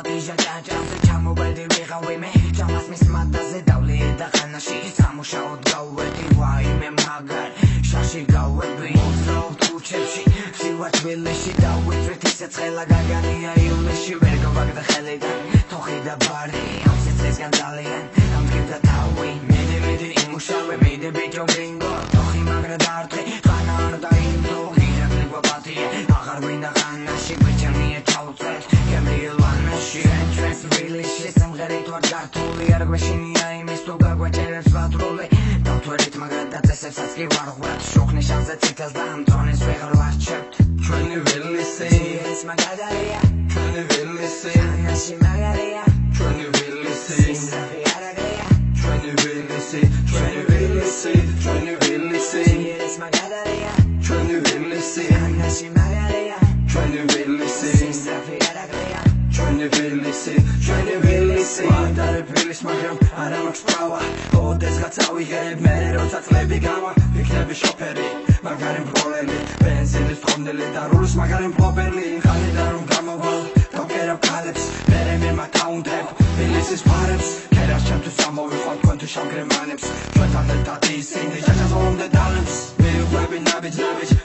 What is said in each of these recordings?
მოდიჟა ჭაჭავზე ჩამოვედი ვიღავი მე ჭამას მის მატაზე დავლი და ხანაში სამუშაოდ გავვედი ვაიმე მაგარ შაში გავვები მოძრავ თუჩებში ვსივარ თბილისში დავიწვით ისე ცხელა გაგანია ივლისში ვერ გავაგდა ხელიდან თოხი და ბარი ამ სიცრისგან ძალიან ამდგებდა თავი მიდი იმუშავე მიდი ბიჭო გრინგო თოხი მაგრა დარტყი ხანა არ დაინდო გირაკლი გვაპატია აღარ ვინდა ხანაში გვიჩემია ჩავწვეთ გემრიელვანაში ჩვენს თბილისში სიმღერით ვარ გართული არ გვეშინია იმის თუ გაგვაჭერებს ვატრული დავთვალით მაგრა დაწესებსაც კი ვარღვართ შუხნის შანზე ციტელს და ამ ტრონის ვეღარ ვარჩევთ ჩვენი ვილისი ეს მაგარია ჩვენი ვილისი ანაში მაგარია ჩვენი ვილისი ისრაფი არაგია ჩვენი ვილისი ჩვენი ვილისი ჩვენი ვილისი ეს მაგარია ჩვენი ვილისი ანაში მაგარია ჩვენი ვილისი ისრაფი არაგია ჩვენი ვილისი ჩვენი ვილისი ვადარე ფილის მაგრამ არა მაქვს პრავა ოდეს გაწავიღებ მე როცა წლები გავა ვიქნები შოფერი მაგარი მფროლელი ბენზინის თხოვნელი და რულს მაგარი მფლობელი ხალიდან რომ გამოვალ დავკერებ ქალებს მერე მე მაკაუნტებ ფილისის ფარებს ქერას ჩემთვის ამოვიყვან თქვენთვის შავგრემანებს ჩვენთან ერთად ისინი შეჭაზოლომდე დალებს მიუყვები ნაბიჯ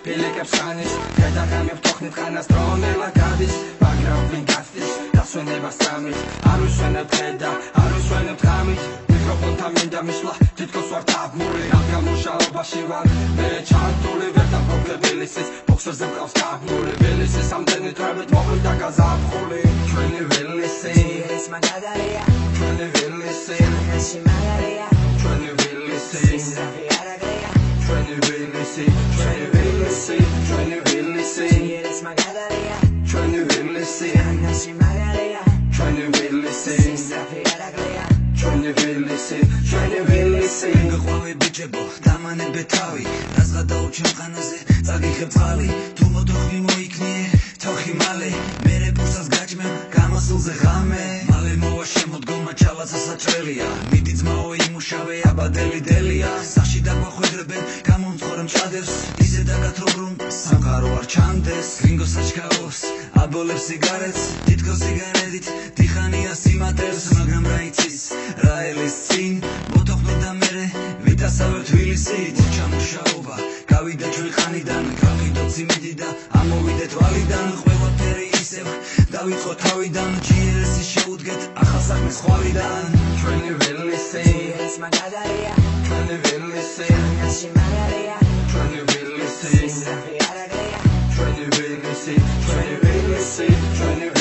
ფილიკებს ხანის გადაღამებ თოხნით ხანას დრონელა გადის მაგრამ ვინ გასდის დასვენებას წამით არ ვისვენებ ხედა არ ვისვენებ ღამით მიკროფონთან მინდა მისვლა თითქოს ვარ დაბმული ამ გამუშავებაში ვარ მე ჩართული ვერ დავფიქრე ვილისის ბოქსერზე მყავს დაბმული ვილისის ამდენი დროებით მოყვიდა გაზაფხული ჩვენი ვილისი ეს მაგარია ჩვენი ვილისი ანაში მაგარია ჩვენი ვილისი ისრაფი არაგია ჩვენი ვილისი ჩვენი ვილისი ჩვენი ვილისი ეს მაგარია ჩვენი ვილისი ანაში მაგარია ჩვენი ვილისი ისრაფი არაგია ჩვენი ვილისი ჩვენი ვილისი გიყვავე ბიჭებო დამანებე თავი რაზღადაო ჩემ ხანაზე წაგიხებ წყალი თუ მოდოხმი მოიქნიე თოხი მალე მერე პურსას გაჭმე გამოსულზე ღამე მალე მოვა შემოდგომა ჩალაცა საჭრელია მიდი ძმაო იმუშავე აბადელი დელია სახში დაგვახვედრებენ გამომწორემ ჭადებს ისე დაგათრობ რომ სამყარო არ ჩანდეს გრინგოს საჩქაოს აბოლებს სიგარეტს თითქოს სიგარეტით დიხანია სიმატერს მაგრამ რა იცის რა ელის წინ მოთოხმე და მერე ვიტასავებ თბილისით ჩამუშაობა გავიდა ჩვენ ხანიდან გავყიდოთ სიმინდი და ამოვიდეთ ვალიდან ყველაფერი ისევ დავიწყო თავიდან GLS-ი შეუდგეთ ახალ საქმეს ხვალიდან ჩვენი ვილისი ეს მაგარია ჩვენი ვილისი ანაში მაგარია ჩვენი ვილისი ისრაფი არაგია ჩვენი ვილისი ჩვენი ვილისი ჩვენი